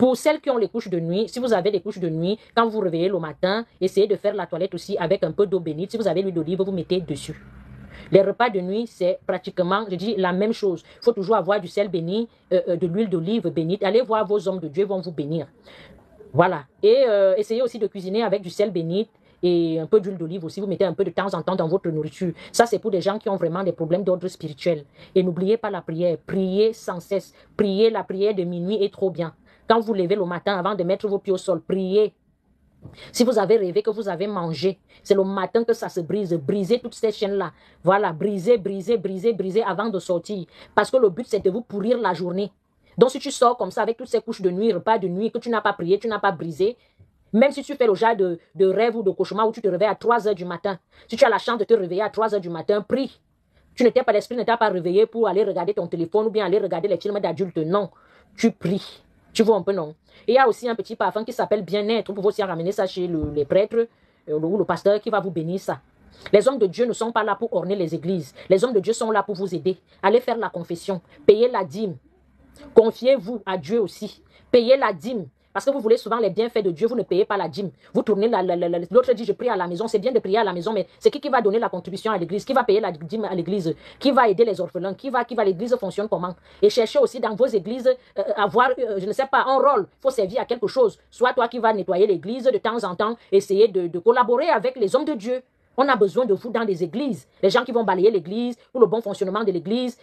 Pour celles qui ont les couches de nuit, si vous avez des couches de nuit, quand vous vous réveillez le matin, essayez de faire la toilette aussi avec un peu d'eau bénite. Si vous avez l'huile d'olive, vous mettez dessus. Les repas de nuit, c'est pratiquement, je dis, la même chose. Il faut toujours avoir du sel béni, de l'huile d'olive bénite. Allez voir vos hommes de Dieu, ils vont vous bénir. Voilà. Et essayez aussi de cuisiner avec du sel bénite et un peu d'huile d'olive aussi. Vous mettez un peu de temps en temps dans votre nourriture. Ça, c'est pour des gens qui ont vraiment des problèmes d'ordre spirituel. Et n'oubliez pas la prière. Priez sans cesse. Priez, la prière de minuit est trop bien. Quand vous levez le matin avant de mettre vos pieds au sol, priez. Si vous avez rêvé que vous avez mangé, c'est le matin que ça se brise. Brisez toutes ces chaînes-là. Voilà, brisez, brisez, brisez, brisez avant de sortir. Parce que le but, c'est de vous pourrir la journée. Donc, si tu sors comme ça avec toutes ces couches de nuit, repas de nuit, que tu n'as pas prié, tu n'as pas brisé, même si tu fais le genre de rêve ou de cauchemar où tu te réveilles à 3 heures du matin, si tu as la chance de te réveiller à 3 heures du matin, prie. Tu n'étais pas, l'esprit ne t'a pas réveillé pour aller regarder ton téléphone ou bien aller regarder les films d'adultes. Non, tu pries. Tu vois un peu, non? Et il y a aussi un petit parfum qui s'appelle bien-être. Vous pouvez aussi ramener ça chez les prêtres ou le pasteur qui va vous bénir ça. Les hommes de Dieu ne sont pas là pour orner les églises. Les hommes de Dieu sont là pour vous aider. Allez faire la confession. Payez la dîme. Confiez-vous à Dieu aussi. Payez la dîme. Parce que vous voulez souvent les bienfaits de Dieu, vous ne payez pas la dîme. Vous tournez, l'autre dit je prie à la maison. C'est bien de prier à la maison, mais c'est qui va donner la contribution à l'église? Qui va payer la dîme à l'église? Qui va aider les orphelins? Qui va l'église fonctionne comment? Et cherchez aussi dans vos églises avoir, je ne sais pas, un rôle. Il faut servir à quelque chose. Soit toi qui vas nettoyer l'église de temps en temps, essayer de collaborer avec les hommes de Dieu. On a besoin de vous dans les églises. Les gens qui vont balayer l'église, pour le bon fonctionnement de l'église,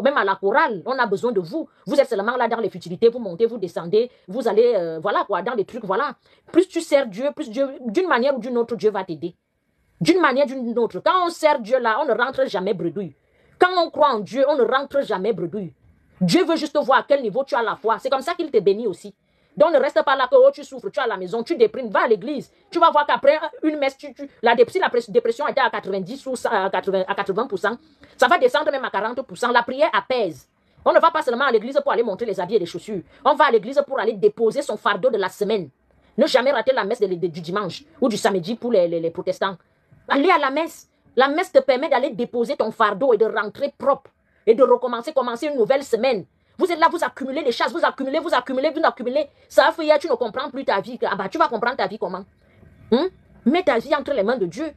même à la chorale, on a besoin de vous. Vous êtes seulement là dans les futilités, vous montez, vous descendez, vous allez, voilà quoi, dans des trucs, voilà. Plus tu sers Dieu, plus Dieu, d'une manière ou d'une autre, Dieu va t'aider. D'une manière ou d'une autre. Quand on sert Dieu là, on ne rentre jamais bredouille. Quand on croit en Dieu, on ne rentre jamais bredouille. Dieu veut juste voir à quel niveau tu as la foi. C'est comme ça qu'il te bénit aussi. Donc ne reste pas là que oh, tu souffres, tu es à la maison, tu déprimes, va à l'église. Tu vas voir qu'après une messe, si la dépression était à 90 ou à 80%, ça va descendre même à 40%. La prière apaise. On ne va pas seulement à l'église pour aller montrer les habits et les chaussures. On va à l'église pour aller déposer son fardeau de la semaine. Ne jamais rater la messe du dimanche ou du samedi pour les protestants. Allez à la messe. La messe te permet d'aller déposer ton fardeau et de rentrer propre. Et de commencer une nouvelle semaine. Vous êtes là, vous accumulez les chasses, vous accumulez. Ça fait hier, tu ne comprends plus ta vie. Ah bah, tu vas comprendre ta vie comment? Mets ta vie entre les mains de Dieu.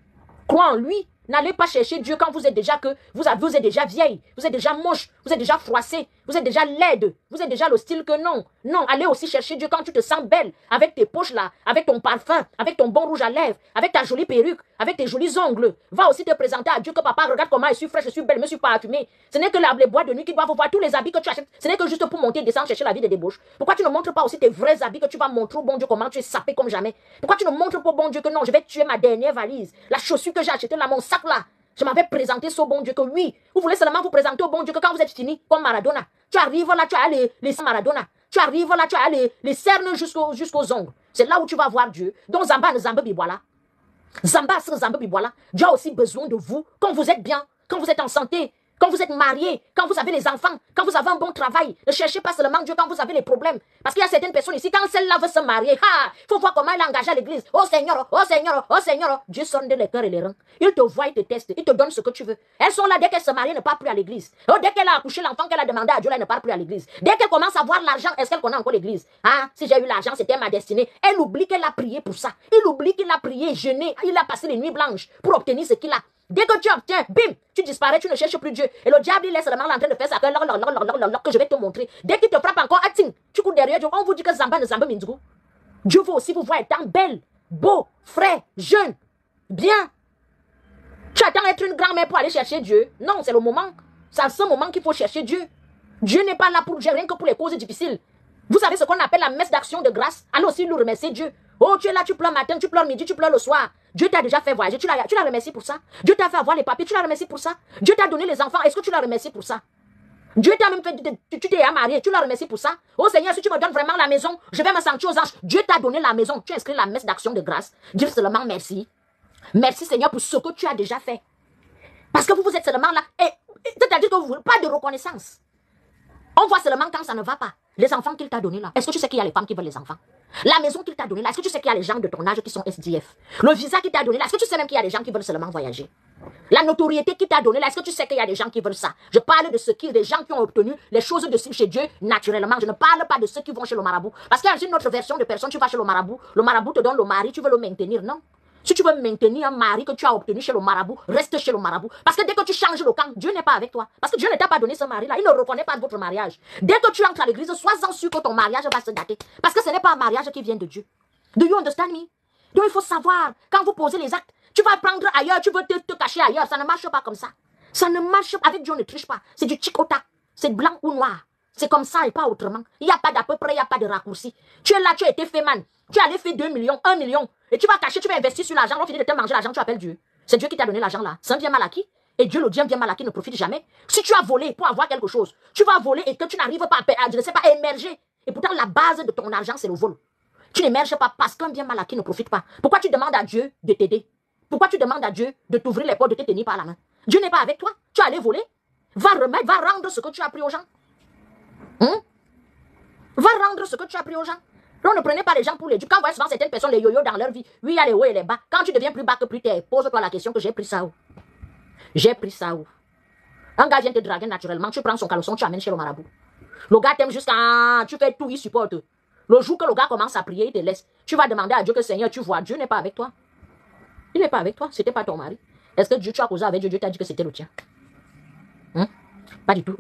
Crois en lui. N'allez pas chercher Dieu quand vous êtes déjà vous êtes déjà vieille, vous êtes déjà moche, vous êtes déjà froissée, vous êtes déjà laide, vous êtes déjà le style que non. Non, allez aussi chercher Dieu quand tu te sens belle, avec tes poches là, avec ton parfum, avec ton bon rouge à lèvres, avec ta jolie perruque, avec tes jolis ongles. Va aussi te présenter à Dieu que papa, regarde comment je suis fraîche, je suis belle, je me suis parfumée. Ce n'est que les boîtes de nuit qui doivent voir tous les habits que tu achètes. Ce n'est que juste pour monter et descendre chercher la vie de débauche. Pourquoi tu ne montres pas aussi tes vrais habits que tu vas montrer au bon Dieu comment tu es sapé comme jamais? Pourquoi tu ne montres pas au bon Dieu que non, je vais tuer ma dernière valise, la chaussure que j'ai achetée là, mon sac là. Je m'avais présenté ce bon Dieu que oui, vous voulez seulement vous présenter au bon Dieu que quand vous êtes fini, comme Maradona, tu arrives là, tu as les Maradona, tu arrives là, tu as les cernes jusqu'aux ongles. C'est là où tu vas voir Dieu. Donc Zamba Biboala. Dieu a aussi besoin de vous quand vous êtes bien, quand vous êtes en santé, quand vous êtes marié, quand vous avez les enfants, quand vous avez un bon travail. Ne cherchez pas seulement Dieu quand vous avez les problèmes. Parce qu'il y a certaines personnes ici, quand celle-là veut se marier, il faut voir comment elle est engagée à l'église. Oh Seigneur, oh Seigneur, oh Seigneur. Dieu sonde les cœurs et les reins. Il te voit, il te teste, il te donne ce que tu veux. Elles sont là dès qu'elle se marie, elle ne part plus à l'église. Oh, dès qu'elle a accouché l'enfant qu'elle a demandé à Dieu, elle ne part plus à l'église. Dès qu'elle commence à voir l'argent, est-ce qu'elle connaît encore l'église? Si j'ai eu l'argent, c'était ma destinée. Elle oublie qu'elle a prié pour ça. Il oublie qu'il a prié, jeûné, il a passé les nuits blanches pour obtenir ce qu'il a. Dès que tu obtiens, bim, tu disparais, tu ne cherches plus Dieu. Et le diable, il est seulement en train de faire ça, que je vais te montrer. Dès qu'il te frappe encore, tu cours derrière Dieu. On vous dit que Zamba Minzou. Dieu veut aussi vous voir étant belle, beau, frais, jeune, bien. Tu attends être une grand-mère pour aller chercher Dieu. Non, c'est le moment. C'est à ce moment qu'il faut chercher Dieu. Dieu n'est pas là pour rien que pour les causes difficiles. Vous savez ce qu'on appelle la messe d'action de grâce. Allez aussi nous remercier Dieu. Oh, tu es là, tu pleures matin, tu pleures midi, tu pleures le soir. Dieu t'a déjà fait voyager, tu l'as remercié pour ça. Dieu t'a fait avoir les papiers, tu l'as remercié pour ça. Dieu t'a donné les enfants, est-ce que tu l'as remercié pour ça? Dieu t'a même fait, tu t'es marié, tu l'as remercié pour ça. Oh Seigneur, si tu me donnes vraiment la maison, je vais me sentir aux anges. Dieu t'a donné la maison, tu inscris la messe d'action de grâce. Dieu seulement merci. Merci Seigneur pour ce que tu as déjà fait. Parce que vous êtes seulement là, c'est-à-dire que vous ne voulez pas de reconnaissance. On voit seulement quand ça ne va pas. Les enfants qu'il t'a donnés là, est-ce que tu sais qu'il y a les femmes qui veulent les enfants? La maison qu'il t'a donnée là, est-ce que tu sais qu'il y a les gens de ton âge qui sont SDF? Le visa qu'il t'a donné là, est-ce que tu sais même qu'il y a des gens qui veulent seulement voyager? La notoriété qui t'a donné là, est-ce que tu sais qu'il y a des gens qui veulent ça? Je parle de des gens qui ont obtenu les choses de chez Dieu naturellement. Je ne parle pas de ceux qui vont chez le marabout. Parce qu'il y a une autre version de personnes, tu vas chez le marabout te donne le mari, tu veux le maintenir, non? Si tu veux maintenir un mari que tu as obtenu chez le marabout, reste chez le marabout. Parce que dès que tu changes le camp, Dieu n'est pas avec toi. Parce que Dieu ne t'a pas donné ce mari-là. Il ne reconnaît pas votre mariage. Dès que tu entres à l'église, sois-en sûr que ton mariage va se gâter. Parce que ce n'est pas un mariage qui vient de Dieu. Do you understand me? Donc il faut savoir, quand vous posez les actes, tu vas prendre ailleurs, tu veux te cacher ailleurs. Ça ne marche pas comme ça. Ça ne marche pas. Avec Dieu, on ne triche pas. C'est du tic au tac. C'est blanc ou noir. C'est comme ça et pas autrement. Il n'y a pas d'à peu près, il n'y a pas de raccourci. Tu es là, tu as été fait man. Tu allais faire 2 millions, 1 million. Et tu vas cacher, tu vas investir sur l'argent. On finit de te manger l'argent, tu appelles Dieu. C'est Dieu qui t'a donné l'argent là. C'est un bien mal acquis. Et Dieu, le bien mal acquis, ne profite jamais. Si tu as volé pour avoir quelque chose, tu vas voler et que tu n'arrives pas à, je ne sais pas, à émerger. Et pourtant, la base de ton argent, c'est le vol. Tu n'émerges pas parce qu'un bien mal acquis ne profite pas. Pourquoi tu demandes à Dieu de t'aider? Pourquoi tu demandes à Dieu de t'ouvrir les portes, de te tenir par la main? Dieu n'est pas avec toi. Tu as allé voler. Va remettre, va rendre ce que tu as pris aux gens. Va rendre ce que tu as pris aux gens. Donc ne prenez pas les gens pour les dieux. Quand vous voyez souvent certaines personnes, les yo-yo dans leur vie, oui, il y a les hauts et les bas. Quand tu deviens plus bas que plus t'es, pose-toi la question que j'ai pris ça où? J'ai pris ça où? Un gars vient te draguer naturellement, tu prends son caleçon, tu amènes chez le marabout. Le gars t'aime jusqu'à... Tu fais tout, il supporte. Le jour que le gars commence à prier, il te laisse. Tu vas demander à Dieu que Seigneur, tu vois, Dieu n'est pas avec toi. Il n'est pas avec toi, c'était pas ton mari. Est-ce que Dieu, tu as causé avec Dieu, Dieu t'a dit que c'était le tien? Pas du tout.